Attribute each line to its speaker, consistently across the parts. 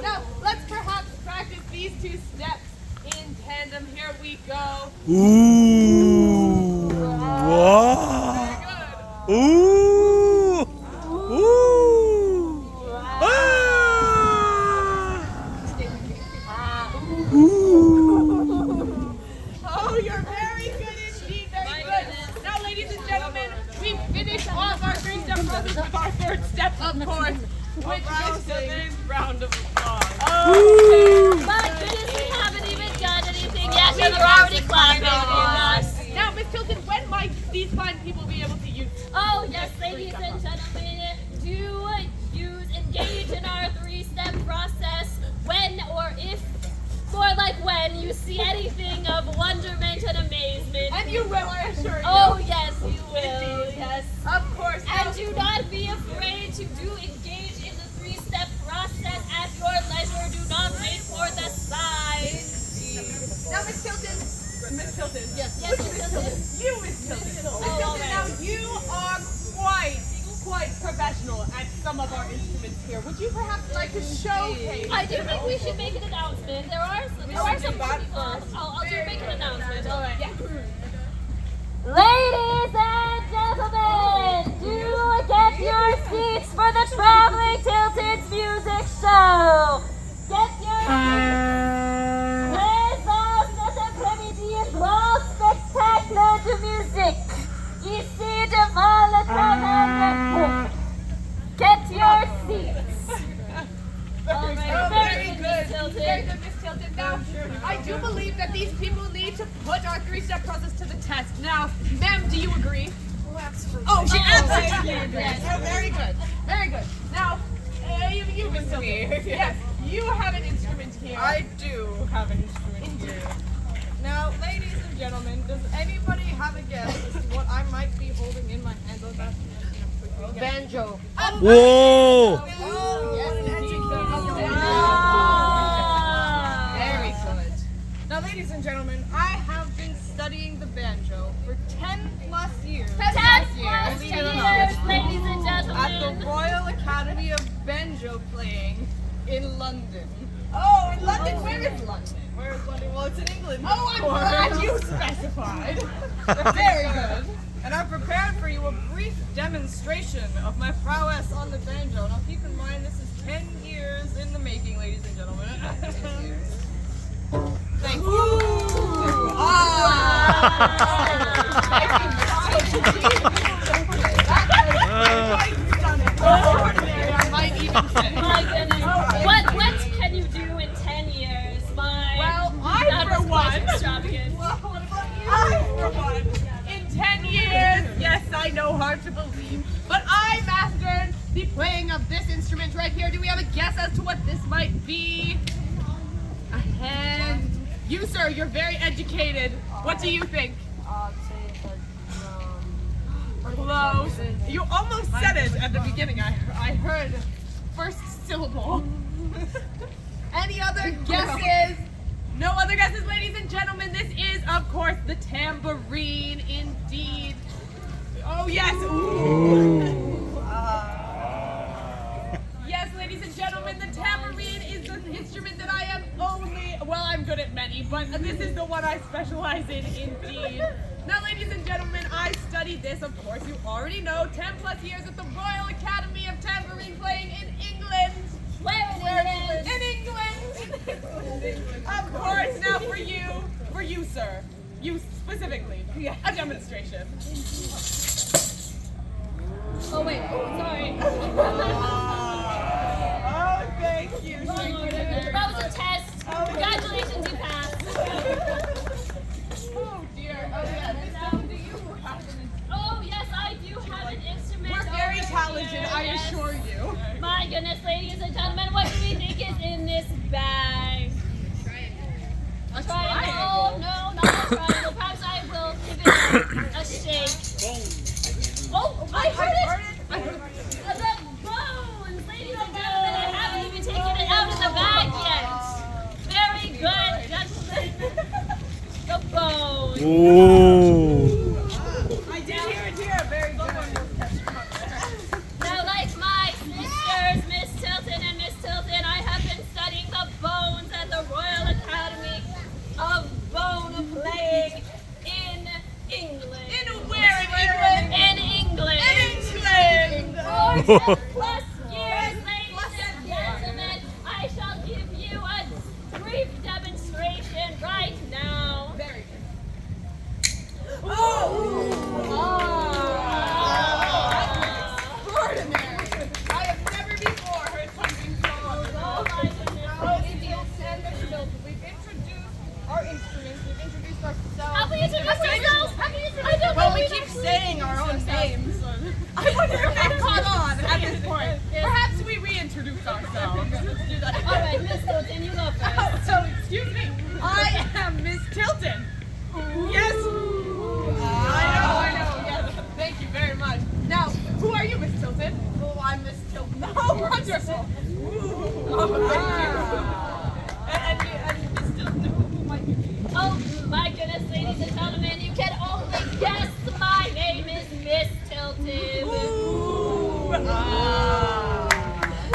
Speaker 1: Now, let's perhaps practice these two steps in tandem. Here we go.
Speaker 2: Ooh. Wow.
Speaker 1: Very good.
Speaker 2: Ooh. Ooh. Ah. Ooh.
Speaker 1: Oh, you're very good indeed. Very good. Now, ladies and gentlemen, we've finished off our three-step process with our third step, of course, which is today's round of applause.
Speaker 3: My goodness, we haven't even done anything yet, and they're already clapping.
Speaker 1: Now, Miss Tilton, when might these fine people be able to use?
Speaker 3: Oh, yes, ladies and gentlemen, do engage in our three-step process when or if, more like when, you see anything of wonderment and amazement.
Speaker 1: And you will, I assure you.
Speaker 3: Oh, yes, you will, yes.
Speaker 1: Of course.
Speaker 3: And do not be afraid to engage in the three-step process at your leisure. Do not wait for the sign.
Speaker 1: Now, Miss Tilton. Miss Tilton.
Speaker 3: Yes, Miss Tilton.
Speaker 1: You, Miss Tilton. Miss Tilton,
Speaker 3: all right.
Speaker 1: now you are quite professional at some of our instruments here. Would you perhaps like to showcase?
Speaker 3: I do think we should make an announcement. There are some people. I'll make an announcement.
Speaker 1: All right. Yeah.
Speaker 3: Ladies and gentlemen, do get your seats for the Traveling Tilton's music show. Get your seats. Présence de cet après-midi un grand spectacle de musique. Ici devant le travail. Get your seats. All right,
Speaker 1: Very good.
Speaker 3: Miss Tilton.
Speaker 1: Very good, Miss Tilton. Now, I do believe that these people need to put our three-step process to the test. Now, ma'am, do you agree?
Speaker 4: Oh, absolutely.
Speaker 1: Oh, she absolutely
Speaker 3: yes,
Speaker 1: agrees.
Speaker 3: yes.
Speaker 1: Oh, very good. Very good. Now, you Miss Tilton. Yes, you have an instrument here.
Speaker 4: I do have an instrument here. Now, ladies and gentlemen, does anybody have a guess as to what I might be holding in my hand? Oh, that's banjo.
Speaker 2: Whoa.
Speaker 4: Oh, yes, indeed. Very good. Now, ladies and gentlemen, I have been studying the banjo for 10 plus years.
Speaker 3: 10 plus years, ladies and
Speaker 4: At the
Speaker 3: gentlemen.
Speaker 4: Royal Academy of Banjo Playing in London.
Speaker 1: Oh, in London, where is
Speaker 4: London? Where is London? Well, it's in England.
Speaker 1: Oh, I'm
Speaker 4: of course.
Speaker 1: glad you specified.
Speaker 4: Very good. And I've prepared for you a brief demonstration of my prowess on the banjo. Now keep in mind this is 10 years in the making, ladies and gentlemen. Thank you.
Speaker 1: I might even say.
Speaker 3: My goodness. What can you do in 10 years?
Speaker 1: Well,
Speaker 3: That was quite extravagant.
Speaker 1: I, for one, in 10 years, yes, I know, hard to believe, but I mastered the playing of this instrument right here. Do we have a guess as to what this might be? A hand. You, sir, you're very educated. What do you think? Close. You almost said it at the beginning. I heard first syllable. Any other guesses? No other guesses, ladies and gentlemen. This is, of course, the tambourine, indeed. Oh, yes. Ooh. Yes, ladies and gentlemen, the tambourine is the instrument that I am I'm good at many, but this is the one I specialize in, indeed. Now, ladies and gentlemen, I studied this, of course, you already know, 10 plus years at the Royal Academy of Tambourine Playing in England.
Speaker 3: Where in England?
Speaker 1: In England! Of course, now for you, sir. You specifically. A demonstration.
Speaker 3: Oh wait, sorry.
Speaker 1: Oh, thank you.
Speaker 3: That was a test. Congratulations, you passed.
Speaker 1: Oh, dear. Oh, yeah. Miss Stone, do you have an
Speaker 3: Oh yes, I do have an instrument.
Speaker 1: We're very
Speaker 3: over
Speaker 1: talented,
Speaker 3: here,
Speaker 1: I
Speaker 3: yes.
Speaker 1: assure you.
Speaker 3: My goodness, ladies and gentlemen, what do we think is in this bag?
Speaker 1: A
Speaker 3: Triangle? No, not a triangle. Perhaps I will give it a shake. Oh, I heard it!
Speaker 1: I heard it.
Speaker 3: The bones, ladies and gentlemen. I haven't even taken it out of the bag yet. Very good, gentlemen. The bones.
Speaker 2: Ooh.
Speaker 1: I did hear it here. Very good.
Speaker 3: Now, like my sisters, Miss Tilton and Miss Tilton, I have Plus years, ladies and gentlemen, I shall give you a brief demonstration right now.
Speaker 1: Very good. Extraordinary. I have never before heard something so wonderful.
Speaker 4: We've introduced our instruments, we've introduced ourselves.
Speaker 3: Have we introduced ourselves? I don't
Speaker 4: Well,
Speaker 3: know
Speaker 4: we
Speaker 3: we
Speaker 4: keep saying our own names.
Speaker 1: I wonder if they've caught on at this point. Perhaps we reintroduce ourselves. Let's do that
Speaker 3: All
Speaker 1: again.
Speaker 3: right, Miss Hilton, you go first.
Speaker 1: Oh, so, excuse me. I am Miss Tilton. Yes. I know. Yes. Thank you very much. Now, who are you, Miss Tilton? Oh, I'm Miss Tilton. Oh, wonderful. Oh, thank you. And Miss Tilton, who might you be?
Speaker 3: Oh my goodness, ladies and gentlemen, you can only guess my name is Miss Tilton.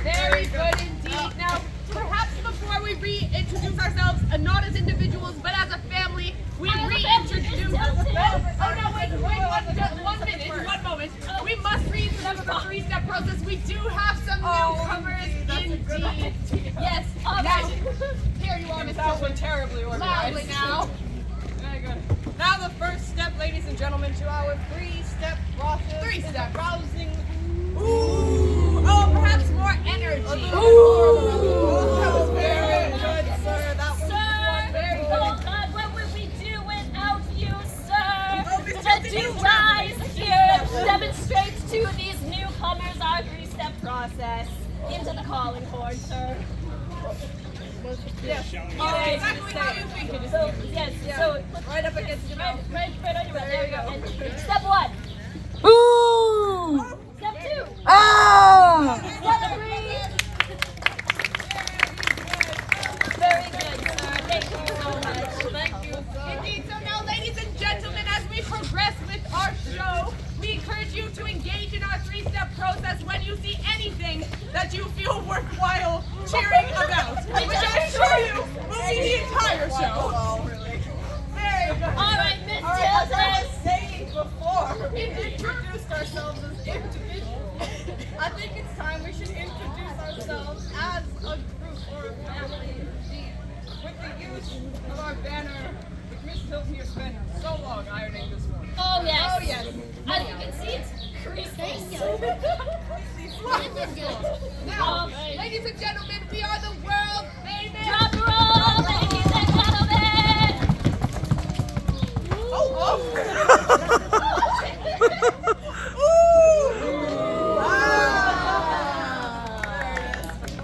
Speaker 1: Very good indeed. Now, perhaps before we reintroduce ourselves, not as individuals, but as a family, we reintroduce. Oh no, wait, one minute, one moment. We must reintroduce the three-step process. We do have some newcomers indeed. Yes. Now, here you are, Miss
Speaker 4: That
Speaker 1: Tilton.
Speaker 4: was terribly
Speaker 1: Loudly
Speaker 4: organized.
Speaker 1: now.
Speaker 4: Very good. Now the first step, ladies and gentlemen, to our three-step process.
Speaker 1: Three-step.
Speaker 4: Rousing.
Speaker 1: Ooh. Oh, perhaps more energy.
Speaker 4: Ooh. That was very good, sir. That was
Speaker 3: Sir,
Speaker 4: very good.
Speaker 3: oh God, what would we do without you, sir?
Speaker 1: Miss
Speaker 3: So
Speaker 1: Tilton,
Speaker 3: do
Speaker 1: you
Speaker 3: rise here and demonstrate to these newcomers our three-step process. Into the calling horn, sir.
Speaker 4: Yes.
Speaker 1: Oh, exactly how you think it is.
Speaker 3: So, yes, so
Speaker 4: Right up against your mouth.
Speaker 3: right on your mouth. There you go.
Speaker 4: There you
Speaker 3: And step one.
Speaker 2: Ooh!
Speaker 3: Step two.
Speaker 2: Ah!
Speaker 3: Step three. Very good, sir. Thank you so much. Thank you.
Speaker 1: Indeed. So now, ladies and gentlemen, as we progress with our show, we encourage you to engage in our three-step process when you see anything that you feel worthwhile cheering about, which I assure you will be the entire show. Very good.
Speaker 3: All right, Miss
Speaker 4: All right, as I
Speaker 3: Tilton.
Speaker 4: was saying before, we introduced ourselves as individuals. I think it's time we should introduce ourselves as a group or a family. With the use of our banner, which Miss Tilton here spent so long ironing this morning.
Speaker 3: Oh yes.
Speaker 4: Oh, yes.
Speaker 3: As you can see, it's creaseless.
Speaker 1: Now,
Speaker 3: Okay.
Speaker 1: ladies and gentlemen, we are the world famous.
Speaker 3: Drum roll, ladies and gentlemen.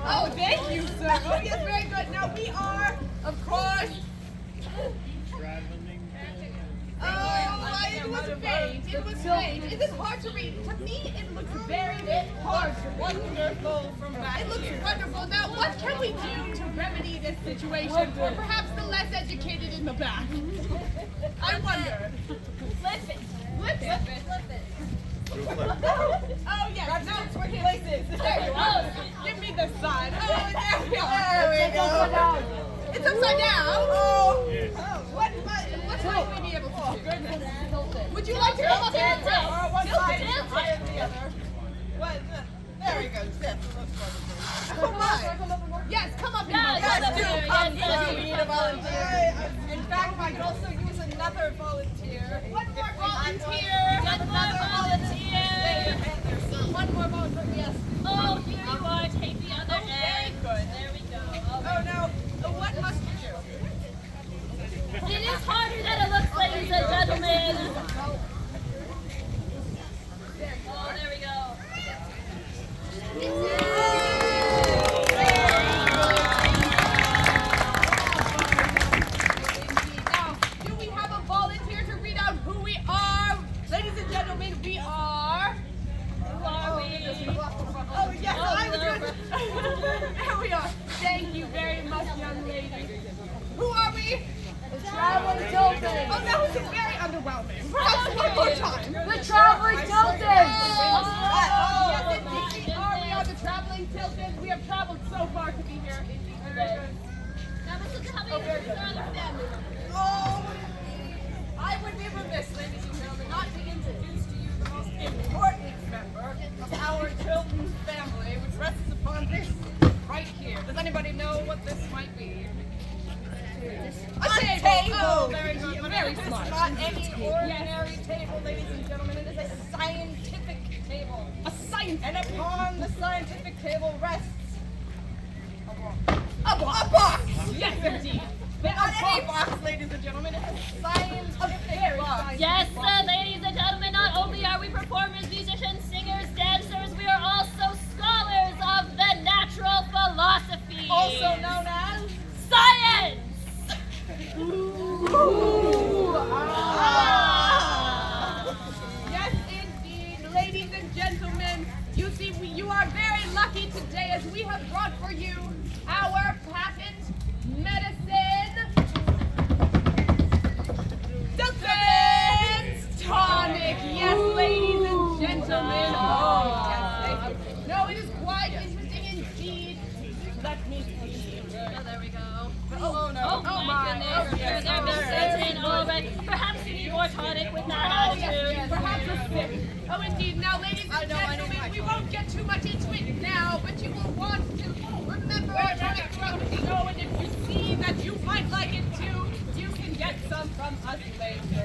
Speaker 1: Oh, thank you, sir. Oh, yes, very good. Now, we are, of course. It was faint. It was faint. It is hard to read. To me, it looks very hard to read.
Speaker 4: Wonderful from back
Speaker 1: It looks
Speaker 4: here.
Speaker 1: wonderful. Now, what can we do to remedy this situation for perhaps the less educated in the back? I wonder.
Speaker 3: Flip it.
Speaker 1: Flip it.
Speaker 3: Flip it.
Speaker 1: Oh, yes. No,
Speaker 4: Switch places.
Speaker 1: there you
Speaker 3: Oh,
Speaker 1: are. Give me the side. Oh, there we go.
Speaker 4: There we go.
Speaker 1: It's upside down. Oh. What might we be able to do? Would you like to come up here?
Speaker 3: Tilt it.
Speaker 4: Or one
Speaker 3: Tilt
Speaker 4: side
Speaker 3: it.
Speaker 4: is higher than the other. What? There we go. Step.
Speaker 1: Oh, my. Yes, come up here.
Speaker 3: Yeah,
Speaker 1: Yes,
Speaker 3: come up
Speaker 1: do
Speaker 3: here.
Speaker 1: come
Speaker 3: Yes,
Speaker 1: here.
Speaker 3: yes.
Speaker 4: We need a volunteer. In fact, I could also use another volunteer.
Speaker 1: One more volunteer.
Speaker 3: One more volunteer.
Speaker 4: One more volunteer. Yes.
Speaker 3: Oh, here you are. Take the other
Speaker 1: Oh, very
Speaker 3: end.
Speaker 1: good.
Speaker 3: There we go.
Speaker 1: Oh, now, what must we do?
Speaker 3: It is harder than it looks, ladies and gentlemen. Oh, there we go.
Speaker 1: Now, do we have a volunteer to read out who we are? Ladies and gentlemen, we are.
Speaker 3: Who are we?
Speaker 1: Oh, yes, I was good. There we are. Thank you very much, young lady. Who are we?
Speaker 3: Traveling Tilton.
Speaker 1: Oh, that was very underwhelming. Perhaps one more time.
Speaker 3: The Traveling Tilton.
Speaker 1: Yes, indeed, we are. We are the traveling Tiltons. We have traveled so far to be here. Very good.
Speaker 3: Now, this is how many years are other family members?
Speaker 4: Oh, I would be remiss, ladies and gentlemen, not to introduce to you the most important member of our Tilton on this right here. Does anybody know what this might be? A table. Oh, very good. Very smart. It's not any ordinary table, ladies and gentlemen. It is a scientific table.
Speaker 1: A science.
Speaker 4: And upon the scientific table rests a box.
Speaker 1: Yes, indeed.
Speaker 4: But not any box, ladies and gentlemen. It's a scientific box.
Speaker 3: Yes, ladies and gentlemen, not only are we performers, musicians, singers, dancers, we are also scholars of the natural philosophy.
Speaker 4: Also known as
Speaker 3: science!
Speaker 1: Yes, indeed, ladies and gentlemen. You see, you are very lucky today as we have brought for you our patent medicine defense tonic. Yes, ladies and gentlemen. Oh, yes. No, it is quite interesting indeed. Let me see.
Speaker 3: Oh, there we go.
Speaker 4: Oh no.
Speaker 3: Oh my goodness. There's our medicine. All right. Perhaps we need more tonic with that
Speaker 1: Oh, yes, perhaps a sip. Oh, indeed. Now, ladies and gentlemen, we won't get too much into it now, but you will want to remember our tonic throughout the show, and if you see that you might like it too, you can get some from us later.